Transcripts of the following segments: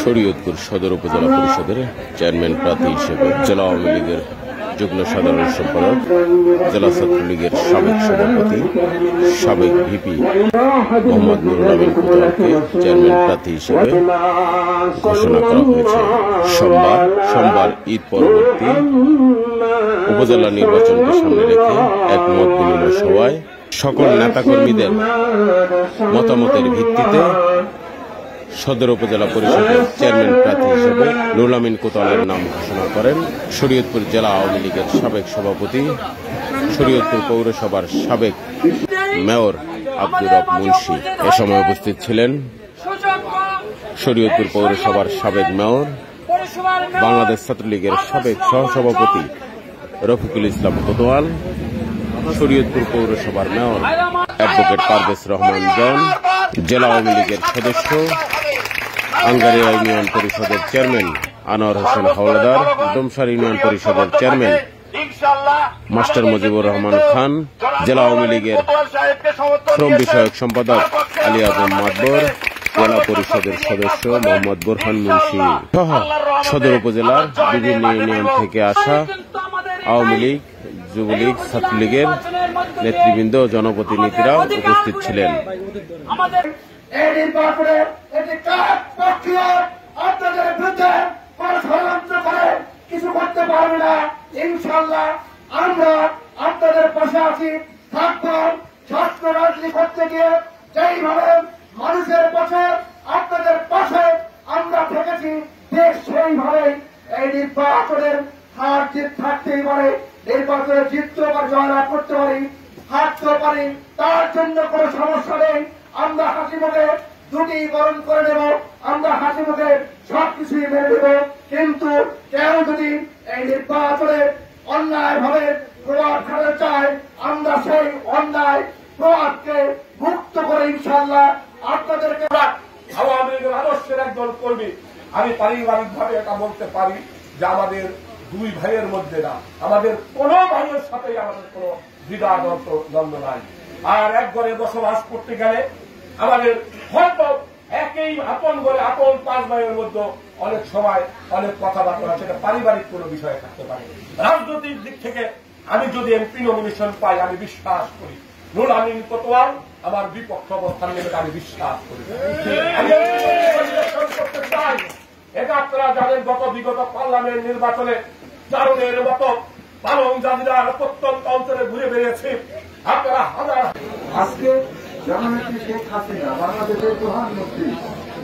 শরীয়তপুর সদর উপজেলা পরিষদের চেয়ারম্যান প্রার্থী হিসেবে জেলা আওয়ামী লীগের যুগ্ম সাধারণ সম্পাদক, জেলা ছাত্রলীগের সাবেক সভাপতি, সাবেক ভিপি মোহাম্মদ নুরুল আমিন কোতোয়ালকে চেয়ারম্যান প্রার্থী হিসেবে ঘোষণা করা হয়েছে। সোমবার ঈদ পরবর্তী উপজেলা নির্বাচনকে সামনে রেখে এক মত বিনিময় সভায় সকল নেতাকর্মীদের মতামতের ভিত্তিতে সদর উপজেলা পরিষদের চেয়ারম্যান প্রার্থী হিসেবে নুরুল আমিন কোতোয়ালের নাম ঘোষণা করেন শরীয়তপুর জেলা আওয়ামী লীগের সাবেক সভাপতি, শরীয়তপুর পৌরসভার সাবেক মেয়র আব্দুর রব মুন্সি। এ সময় উপস্থিত ছিলেন শরীয়তপুর পৌরসভার সাবেক মেয়র, বাংলাদেশ ছাত্রলীগের সাবেক সহসভাপতি রফিকুল ইসলাম কোতোয়াল, শরীয়তপুর পৌরসভার মেয়র অ্যাডভোকেট পারভেজ রহমান জন, জেলা আওয়ামী লীগের সদস্য, আঙ্গারিয়া ইউনিয়ন পরিষদের চেয়ারম্যান আনোয়ার হোসেন হাওলাদার, ডোমসার ইউনিয়ন পরিষদের চেয়ারম্যান মাস্টার মুজিবুর রহমান খান, জেলা আওয়ামী লীগের শ্রম বিষয়ক সম্পাদক আলী আজম মাদবর, জেলা পরিষদের সদস্য মোহাম্মদ বোরহান মুন্সি সহ সদর উপজেলার বিভিন্ন ইউনিয়ন থেকে আসা আওয়ামী লীগ, যুবলীগ, ছাত্রলীগের নেতৃবৃন্দ ও জনপ্রতিনিধিরা উপস্থিত ছিলেন। কিছু করতে পারবে না, ইনশাল্লাহ আমরা আপনাদের পাশে আছি, থাকবো। ছাত্র রাজনীতি করতে গিয়ে যেইভাবে মানুষের পাশে, আপনাদের পাশে আমরা থেকেছি, দেশ সেইভাবে এই নির্বাচনের হার জিত থাকতেই পারে। নির্বাচনে জিততেও পারে, জয়লাভ করতে পারি, হারতেও পারি, তার জন্য কোনো সমস্যা নেই। আমরা হাসি মুখে দুটি বরণ করে নেব, আমরা হাসি মুখে সবকিছুই মেনে নেব। কিন্তু কেউ যদি এই নির্বাচনে অন্যায় ভাবে প্রভাব খাটাতে চায়, আমরা সেই অন্যায় প্রভাবকে মুক্ত করে ইনশাল্লাহ আপনাদেরকে আওয়ামী লীগের আদর্শের একজন কর্মী। আমি পারিবারিক ভাবে এটা বলতে পারি যে আমাদের দুই ভাইয়ের মধ্যে না, আমাদের কোনো ভাইয়ের সাথে আমাদের কোনো দ্বিধাদ্বন্দ্ব নাই। আর এক ঘরে বসবাস করতে গেলে আমাদের হয়তো একই আপন ঘরে আপন পাঁচ ভাইয়ের মধ্যে অনেক সময় অনেক কথাবার্তা, সেটা পারিবারিক কোনো বিষয়ে থাকতে পারে। রাজনৈতিক দিক থেকে আমি যদি এমপি নমিনেশন পাই, আমি বিশ্বাস করি নুরুল আমিন কোতোয়াল আমার বিপক্ষ অবস্থান নেবে, আমি বিশ্বাস করি। করতে চাই, এটা আপনারা জানেন, বিগত পার্লামেন্ট নির্বাচনে চারণের মতো পালং জাতিরা প্রত্যন্ত অঞ্চলে ঘুরে বেরিয়েছে। আপনারা হাজার আজকে জননেত্রী শেখ হাসিনা, বাংলাদেশের প্রধানমন্ত্রী,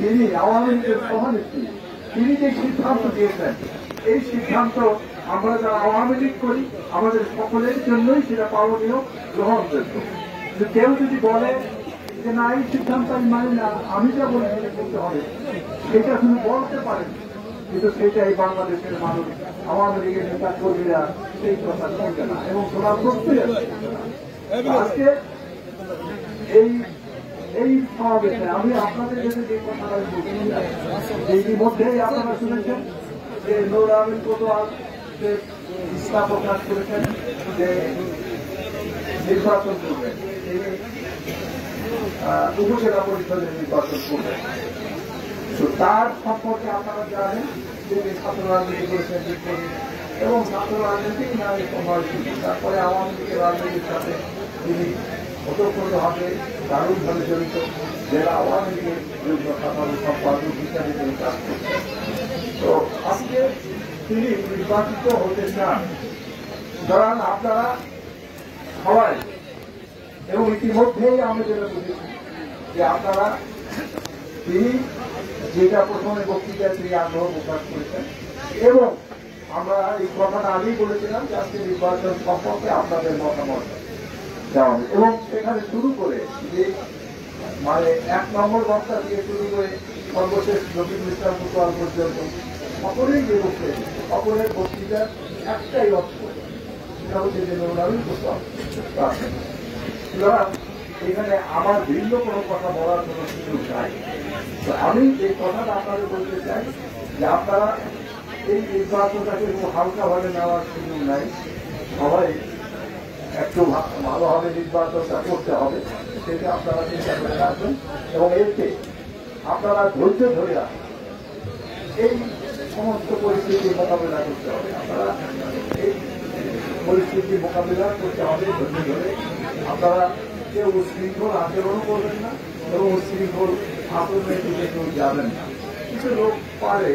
তিনি আওয়ামী লীগের সভানেত্রী, তিনি যে সিদ্ধান্ত দিয়েছেন, এই সিদ্ধান্ত আমরা যারা আওয়ামী লীগ করি আমাদের সকলের জন্যই সেটা পালনীয়, গ্রহণযোগ্য। কেউ যদি বলে যে না, এই সিদ্ধান্ত আমি মানি না, আমি যা বলি সেটা করতে হবে, সেটা শুধু বলতে পারেন, কিন্তু সেটাই বাংলাদেশের মানুষ, আওয়ামী লীগের নেতা কর্মীরা সেই কথা শুনবে না এবং শোনার প্রস্তুতি আছে। আজকে এই সমাবেশে আমি আপনাদের কাছে যে কথাটা বলছি, ইতিমধ্যেই আপনারা শুনেছেন যে নুরুল আমিন কোতোয়াল ইচ্ছা প্রকাশ করেছেন যে নির্বাচন করবেন, উপজেলা পরিষদের নির্বাচন করবেন। তার সম্পর্কে আপনারা জানেন যে ছাত্র রাজনীতি করেছেন এবং ছাত্র রাজনীতি নামে সময় ছিল। তারপরে আওয়ামী লীগের রাজনীতির সাথে তিনি ওতপ্রোতভাবে দারুণভাবে জড়িত, জেলা আওয়ামী লীগের সাধারণ সম্পাদক হিসাবে তিনি কাজ করছেন। তো আজকে তিনি নির্বাচিত হতে চান, সুতরাং আপনারা সবাই, এবং ইতিমধ্যেই আমি যেটা বুঝেছি যে আপনারা, তিনি যেটা প্রথমে বক্তৃতায় তিনি আগ্রহ প্রকাশ করেছেন, এবং আমরা এই কথাটা আগেই বলেছিলাম যে আজকে নির্বাচন সম্পর্কে আপনাদের মতামত দেওয়া হবে, এবং সেখানে শুরু করে যে মানে ১ নম্বর বক্তা দিয়ে শুরু করে সর্বশেষ রফিকুল ইসলাম কোতোয়াল পর্যন্ত সকলেই যে বক্তৃতা, সকলের বক্তৃতার একটাই অর্থ, সেটা হচ্ছে যে নুরুল আমিন কোতোয়াল। সুতরাং এখানে আমার ভিন্ন কোনো কথা বলার কোনো সুযোগ নাই। তো আমি এই কথাটা আপনাদের বলতে চাই যে আপনারা এই নির্বাচনটাকে খুব হালকাভাবে নেওয়ার সুযোগ নাই, সবাই একটু ভালোভাবে নির্বাচনটা করতে হবে, সেটা আপনারা চিন্তা করে রাখবেন এবং এতে আপনারা ধৈর্য ধরে রাখবেন। এই সমস্ত পরিস্থিতি মোকাবিলা করতে হবে। আপনারা এই পরিস্থিতি মোকাবিলা করতে হবে ধরে ধরে আপনারা কেউ উশৃঙ্খল আচরণ করবেন না এবং উশৃঙ্খল আচরণের দিকে কেউ যাবেন না। কিছু লোক পারে